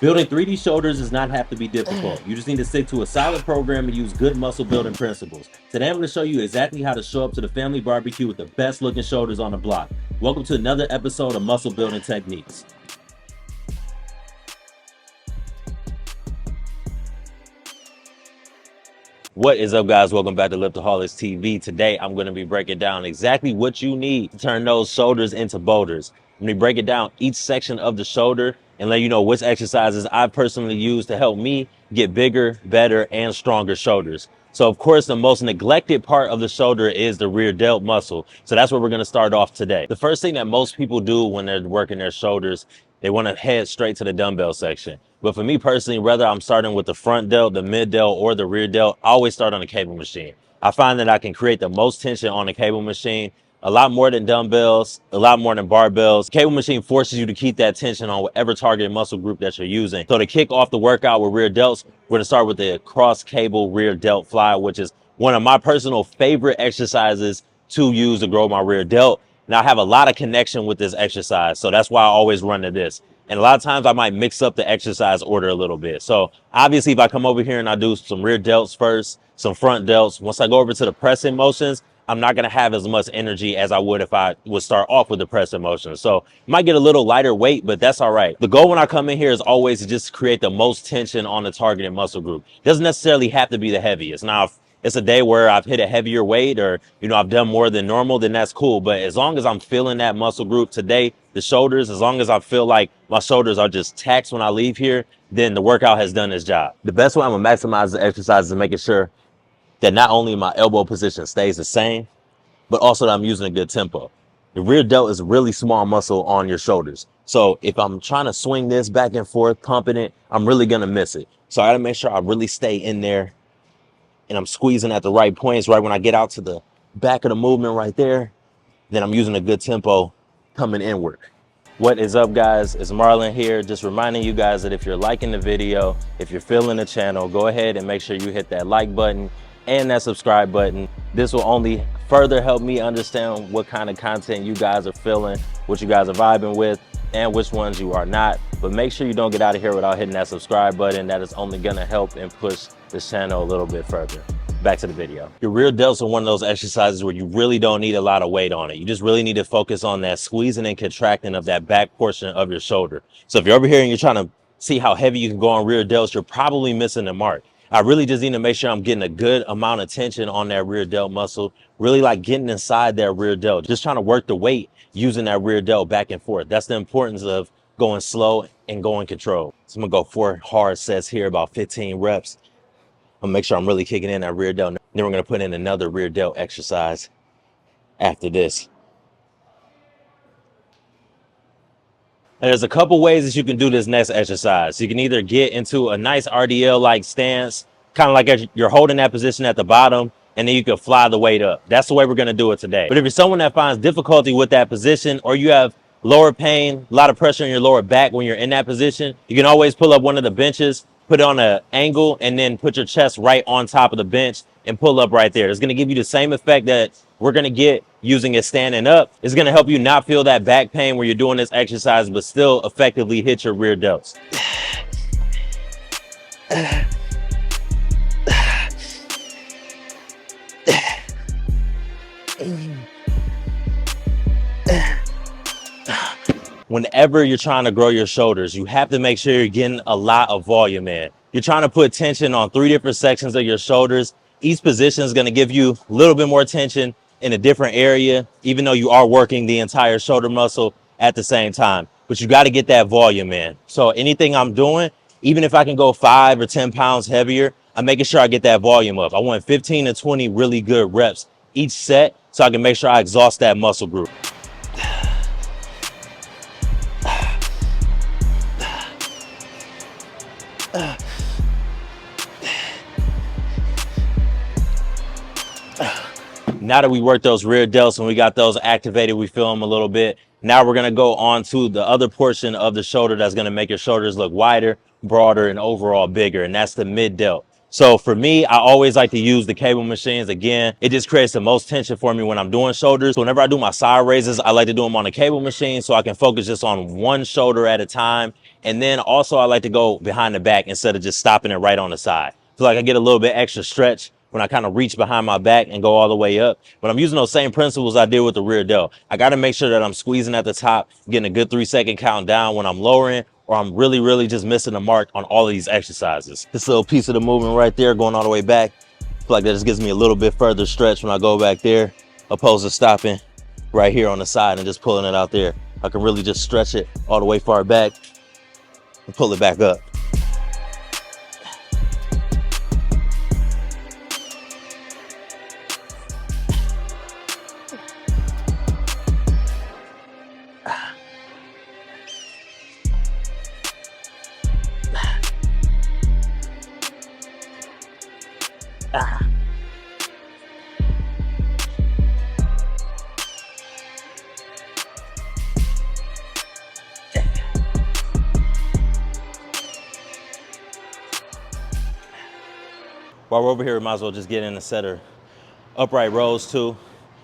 Building 3D shoulders does not have to be difficult. You just need to stick to a solid program and use good muscle building principles. Today I'm going to show you exactly how to show up to the family barbecue with the best looking shoulders on the block. Welcome to another episode of Muscle Building Techniques. What is up, guys? Welcome back to Lift-a-Holics TV. Today I'm going to be breaking down exactly what you need to turn those shoulders into boulders. I'm going to be breaking down each section of the shoulder and let you know which exercises I personally use to help me get bigger, better, and stronger shoulders. So of course, the most neglected part of the shoulder is the rear delt muscle. So that's where we're going to start off today. The first thing that most people do when they're working their shoulders, they want to head straight to the dumbbell section. But for me personally, whether I'm starting with the front delt, the mid delt, or the rear delt, I always start on the cable machine. I find that I can create the most tension on the cable machine, a lot more than dumbbells, a lot more than barbells. Cable machine forces you to keep that tension on whatever targeted muscle group that you're using. So to kick off the workout with rear delts, we're gonna start with the cross cable rear delt fly, which is one of my personal favorite exercises to use to grow my rear delt. And I have a lot of connection with this exercise, so that's why I always run to this. And a lot of times I might mix up the exercise order a little bit. So obviously if I come over here and I do some rear delts first, some front delts, once I go over to the pressing motions, I'm not going to have as much energy as I would if I would start off with the pressing motions. So you might get a little lighter weight, but that's all right. The goal when I come in here is always to just create the most tension on the targeted muscle group. It doesn't necessarily have to be the heaviest. Now, if it's a day where I've hit a heavier weight or, I've done more than normal, then that's cool. But as long as I'm feeling that muscle group today, the shoulders, as long as I feel like my shoulders are just taxed when I leave here, then the workout has done its job. The best way I'm gonna maximize the exercise is making sure that not only my elbow position stays the same, but also that I'm using a good tempo. The rear delt is a really small muscle on your shoulders. So if I'm trying to swing this back and forth, pumping it, I'm really gonna miss it. So I gotta make sure I really stay in there and I'm squeezing at the right points. Right when I get out to the back of the movement right there, then I'm using a good tempo coming inward. What is up, guys? It's Marlon here, just reminding you guys that if you're liking the video, if you're feeling the channel, go ahead and make sure you hit that like button and that subscribe button. This will only further help me understand what kind of content you guys are feeling, what you guys are vibing with, and which ones you are not. But make sure you don't get out of here without hitting that subscribe button. That is only gonna help and push the channel a little bit further. Back to the video. Your rear delts are one of those exercises where you really don't need a lot of weight on it. You just really need to focus on that squeezing and contracting of that back portion of your shoulder. So if you're over here and you're trying to see how heavy you can go on rear delts, you're probably missing the mark. I really just need to make sure I'm getting a good amount of tension on that rear delt muscle, really like getting inside that rear delt, just trying to work the weight using that rear delt back and forth. That's the importance of going slow and going controlled. So I'm gonna go 4 hard sets here, about 15 reps. I'm gonna make sure I'm really kicking in that rear delt. Then we're gonna put in another rear delt exercise after this. And there's a couple ways that you can do this next exercise. You can either get into a nice RDL-like stance, kind of like you're holding that position at the bottom, and then you can fly the weight up. That's the way we're gonna do it today. But if you're someone that finds difficulty with that position, or you have lower pain, a lot of pressure in your lower back when you're in that position, you can always pull up one of the benches, put it on an angle, and then put your chest right on top of the bench and pull up right there. It's going to give you the same effect that we're going to get using it standing up. It's going to help you not feel that back pain where you're doing this exercise, but still effectively hit your rear delts. Whenever you're trying to grow your shoulders, you have to make sure you're getting a lot of volume in. You're trying to put tension on 3 different sections of your shoulders. Each position is going to give you a little bit more tension in a different area, even though you are working the entire shoulder muscle at the same time. But you got to get that volume in. So anything I'm doing, even if I can go 5 or 10 pounds heavier, I'm making sure I get that volume up. I want 15 to 20 really good reps each set so I can make sure I exhaust that muscle group. Now that we worked those rear delts and we got those activated, we feel them a little bit. Now we're gonna go on to the other portion of the shoulder that's gonna make your shoulders look wider, broader, and overall bigger, and that's the mid delt. So for me, I always like to use the cable machines. Again, it just creates the most tension for me when I'm doing shoulders. So whenever I do my side raises, I like to do them on a cable machine so I can focus just on one shoulder at a time And then also I like to go behind the back instead of just stopping it right on the side. Feel like I get a little bit extra stretch when I kind of reach behind my back and go all the way up. But I'm using those same principles I did with the rear delt. I got to make sure that I'm squeezing at the top, getting a good 3-second count down when I'm lowering, or I'm really just missing the mark on all of these exercises. This little piece of the movement right there going all the way back, I feel like that just gives me a little bit further stretch when I go back there, opposed to stopping right here on the side and just pulling it out there. I can really just stretch it all the way far back and pull it back up. While we're over here, we might as well just get in a set of upright rows too.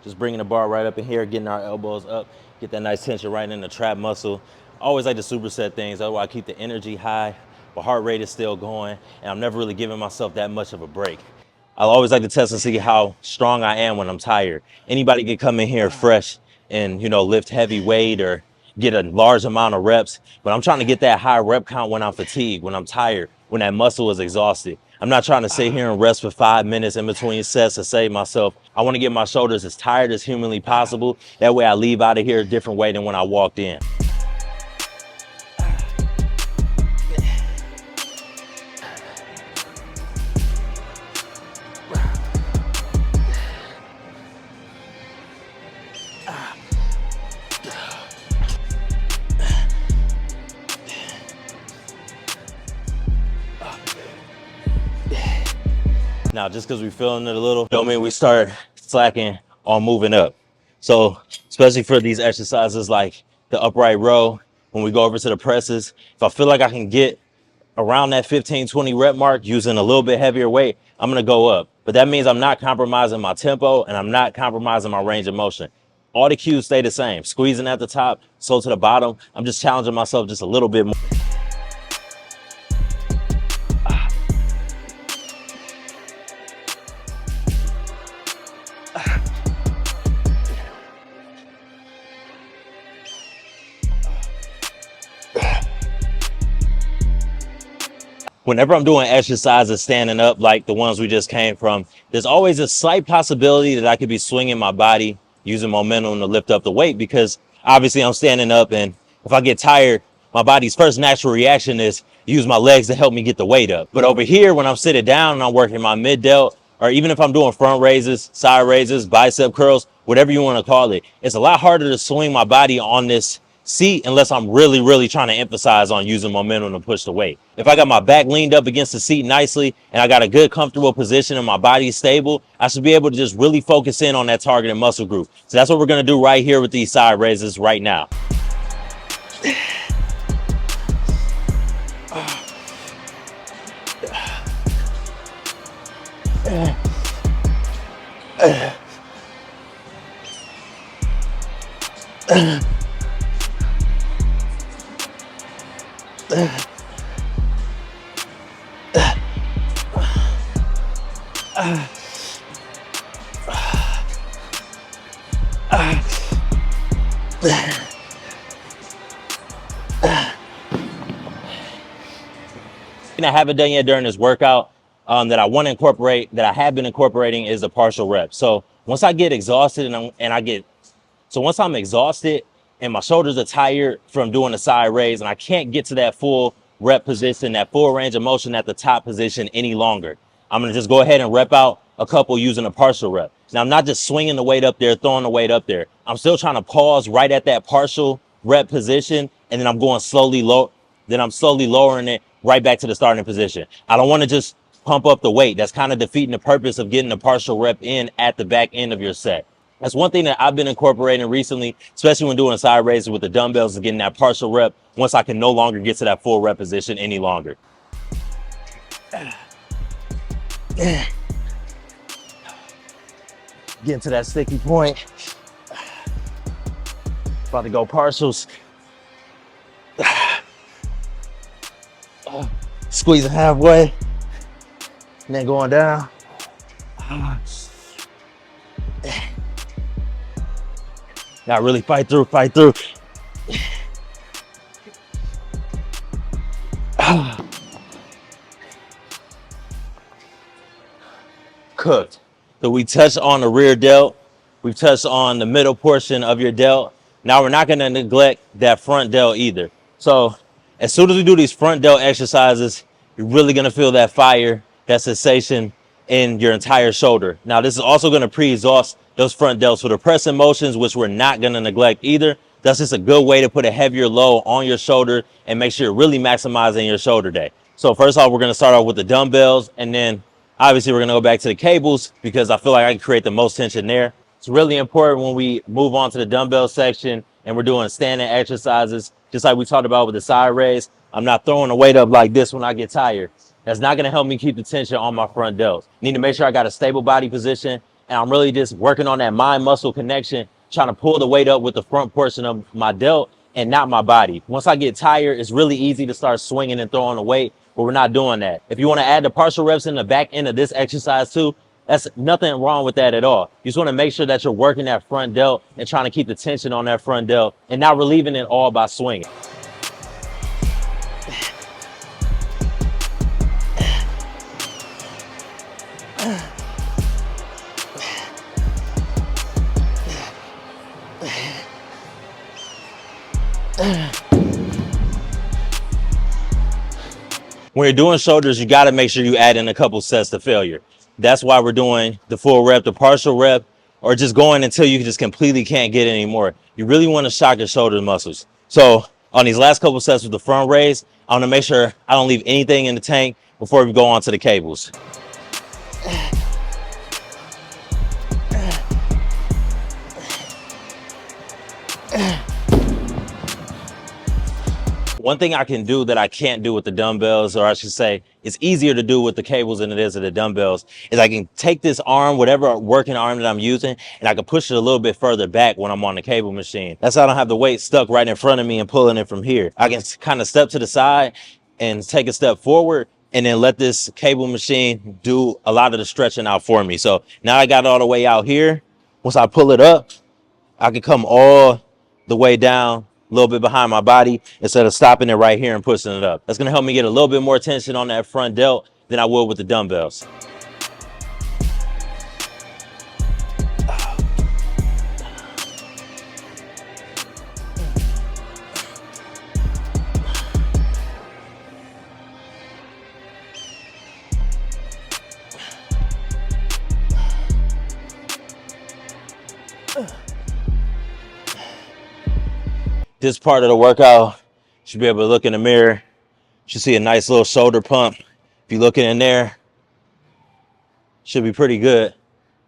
Just bringing the bar right up in here, getting our elbows up, get that nice tension right in the trap muscle. I always like to superset things, otherwise I keep the energy high, but heart rate is still going, and I'm never really giving myself that much of a break. I always like to test and see how strong I am when I'm tired. Anybody can come in here fresh and, lift heavy weight or get a large amount of reps, but I'm trying to get that high rep count when I'm fatigued, when I'm tired, when that muscle is exhausted. I'm not trying to sit here and rest for 5 minutes in between sets to save myself. I want to get my shoulders as tired as humanly possible. That way I leave out of here a different way than when I walked in. Now, just because we're feeling it a little, don't mean we start slacking on moving up. So, especially for these exercises like the upright row, when we go over to the presses, if I feel like I can get around that 15-20 rep mark using a little bit heavier weight, I'm gonna go up. But that means I'm not compromising my tempo and I'm not compromising my range of motion. All the cues stay the same. Squeezing at the top, so to the bottom. I'm just challenging myself just a little bit more. Whenever I'm doing exercises standing up like the ones we just came from, there's always a slight possibility that I could be swinging my body using momentum to lift up the weight, because obviously I'm standing up, and if I get tired, my body's first natural reaction is use my legs to help me get the weight up. But over here, when I'm sitting down and I'm working my mid delt, or even if I'm doing front raises, side raises, bicep curls, whatever you want to call it, it's a lot harder to swing my body on this seat unless I'm really trying to emphasize on using momentum to push the weight. If I got my back leaned up against the seat nicely and I got a good comfortable position and my body's stable, I should be able to just really focus in on that targeted muscle group. So that's what we're going to do right here with these side raises right now. I haven't done yet during this workout that I want to incorporate, that I have been incorporating, is the partial rep. So once I get exhausted once I'm exhausted and my shoulders are tired from doing the side raise and I can't get to that full rep position, that full range of motion at the top position any longer, I'm going to just go ahead and rep out a couple using a partial rep. Now, I'm not just swinging the weight up there, throwing the weight up there. I'm still trying to pause right at that partial rep position, and then I'm going slowly low. Then I'm slowly lowering it right back to the starting position. I don't want to just pump up the weight. That's kind of defeating the purpose of getting the partial rep in at the back end of your set. That's one thing that I've been incorporating recently, especially when doing side raises with the dumbbells, is getting that partial rep once I can no longer get to that full rep position any longer. Getting to that sticky point. About to go partials. Squeezing halfway, and then going down. Gotta really fight through, fight through. Cooked. So we touched on the rear delt. We've touched on the middle portion of your delt. Now we're not gonna neglect that front delt either. So as soon as we do these front delt exercises, you're really gonna feel that fire, that sensation in your entire shoulder. Now this is also gonna pre-exhaust those front delts with the pressing motions, which we're not gonna neglect either. That's just a good way to put a heavier load on your shoulder and make sure you're really maximizing your shoulder day. So first off, we're gonna start off with the dumbbells, and then obviously we're gonna go back to the cables because I feel like I can create the most tension there. It's really important when we move on to the dumbbell section and we're doing standing exercises, just like we talked about with the side raise. I'm not throwing the weight up like this when I get tired. That's not gonna help me keep the tension on my front delts. Need to make sure I got a stable body position, and I'm really just working on that mind muscle connection, trying to pull the weight up with the front portion of my delt and not my body. Once I get tired, it's really easy to start swinging and throwing the weight, but we're not doing that. If you want to add the partial reps in the back end of this exercise too, that's nothing wrong with that at all. You just want to make sure that you're working that front delt and trying to keep the tension on that front delt and not relieving it all by swinging. When you're doing shoulders, you got to make sure you add in a couple sets to failure. That's why we're doing the full rep, the partial rep, or just going until you just completely can't get it anymore. You really want to shock your shoulder muscles. So on these last couple sets with the front raise, I want to make sure I don't leave anything in the tank before we go on to the cables. One thing I can do that I can't do with the dumbbells, or I should say it's easier to do with the cables than it is with the dumbbells, is I can take this arm, whatever working arm that I'm using, and I can push it a little bit further back when I'm on the cable machine. That's how I don't have the weight stuck right in front of me and pulling it from here. I can kind of step to the side and take a step forward and then let this cable machine do a lot of the stretching out for me. So now I got it all the way out here. Once I pull it up, I can come all the way down a little bit behind my body instead of stopping it right here and pushing it up. That's gonna help me get a little bit more tension on that front delt than I would with the dumbbells. This part of the workout, you should be able to look in the mirror. You should see a nice little shoulder pump. If you're looking in there, should be pretty good.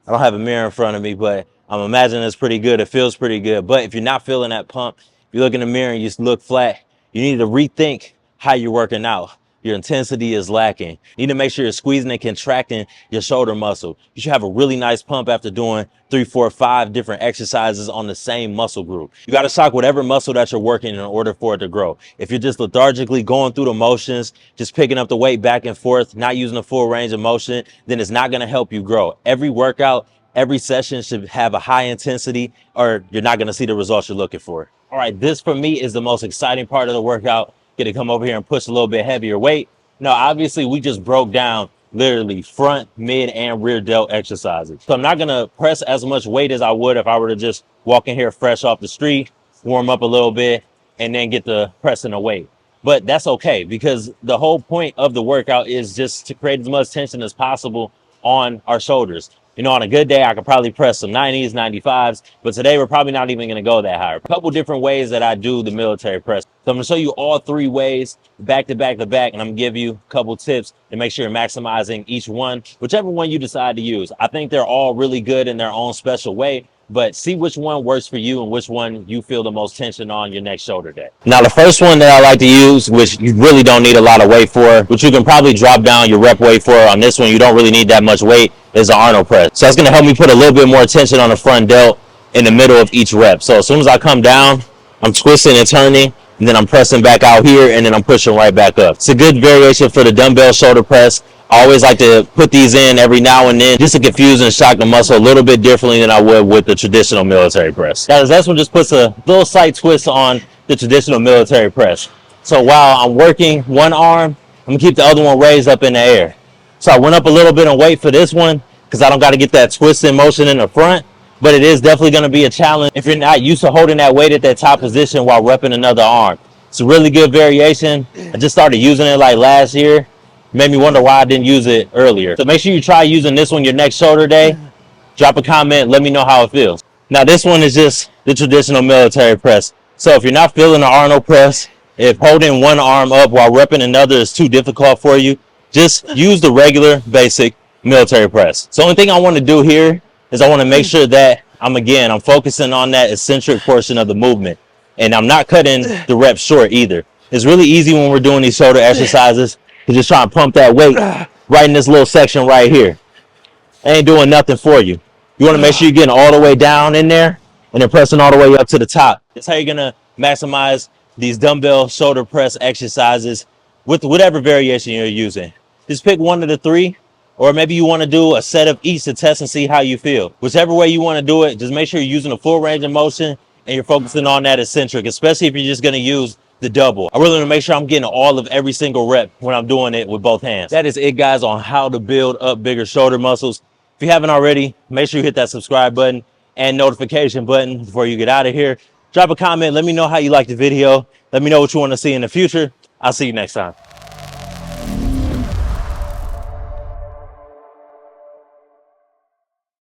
I don't have a mirror in front of me, but I'm imagining it's pretty good. It feels pretty good. But if you're not feeling that pump, if you look in the mirror and you just look flat, you need to rethink how you're working out. Your intensity is lacking. You need to make sure you're squeezing and contracting your shoulder muscle. You should have a really nice pump after doing 3, 4, 5 different exercises on the same muscle group. You got to shock whatever muscle that you're working in order for it to grow. If you're just lethargically going through the motions, just picking up the weight back and forth, not using the full range of motion, then it's not going to help you grow. Every workout, every session should have a high intensity, or you're not going to see the results you're looking for. All right, this for me is the most exciting part of the workout. Get to come over here and push a little bit heavier weight. Now, obviously, we just broke down literally front, mid, and rear delt exercises. So I'm not going to press as much weight as I would if I were to just walk in here fresh off the street, warm up a little bit, and then get to pressing the weight. But that's okay, because the whole point of the workout is just to create as much tension as possible on our shoulders. You know, on a good day, I could probably press some 90s, 95s, but today we're probably not even going to go that high. A couple different ways that I do the military press. So I'm going to show you all 3 ways, back to back to back, and I'm going to give you a couple tips to make sure you're maximizing each one, whichever one you decide to use. I think they're all really good in their own special way, but see which one works for you and which one you feel the most tension on your next shoulder day. Now, the first one that I like to use, which you really don't need a lot of weight for, which you can probably drop down your rep weight for, on this one you don't really need that much weight, is the Arnold press. So that's going to help me put a little bit more tension on the front delt in the middle of each rep. So as soon as I come down, I'm twisting and turning, and then I'm pressing back out here, and then I'm pushing right back up. It's a good variation for the dumbbell shoulder press. I always like to put these in every now and then just to confuse and shock the muscle a little bit differently than I would with the traditional military press. Guys, this one just puts a little slight twist on the traditional military press. So while I'm working one arm, I'm gonna keep the other one raised up in the air. So I went up a little bit in weight for this one because I don't got to get that twisting motion in the front, but it is definitely going to be a challenge if you're not used to holding that weight at that top position while repping another arm. It's a really good variation. I just started using it like last year. Made me wonder why I didn't use it earlier. So make sure you try using this one your next shoulder day. Drop a comment, let me know how it feels. Now this one is just the traditional military press. So if you're not feeling the Arnold press, if holding one arm up while repping another is too difficult for you, just use the regular basic military press. So the only thing I want to do here is I want to make sure that I'm focusing on that eccentric portion of the movement, and I'm not cutting the reps short either. It's really easy when we're doing these shoulder exercises to just try and pump that weight right in this little section right here. It ain't doing nothing for you. You want to make sure you're getting all the way down in there and then pressing all the way up to the top. That's how you're going to maximize these dumbbell shoulder press exercises with whatever variation you're using. Just pick one of the three, or maybe you want to do a set of each to test and see how you feel. Whichever way you want to do it, just make sure you're using a full range of motion and you're focusing on that eccentric, especially if you're just going to use the double. I really want to make sure I'm getting all of every single rep when I'm doing it with both hands. That is it, guys, on how to build up bigger shoulder muscles. If you haven't already, make sure you hit that subscribe button and notification button before you get out of here. Drop a comment. Let me know how you liked the video. Let me know what you want to see in the future. I'll see you next time.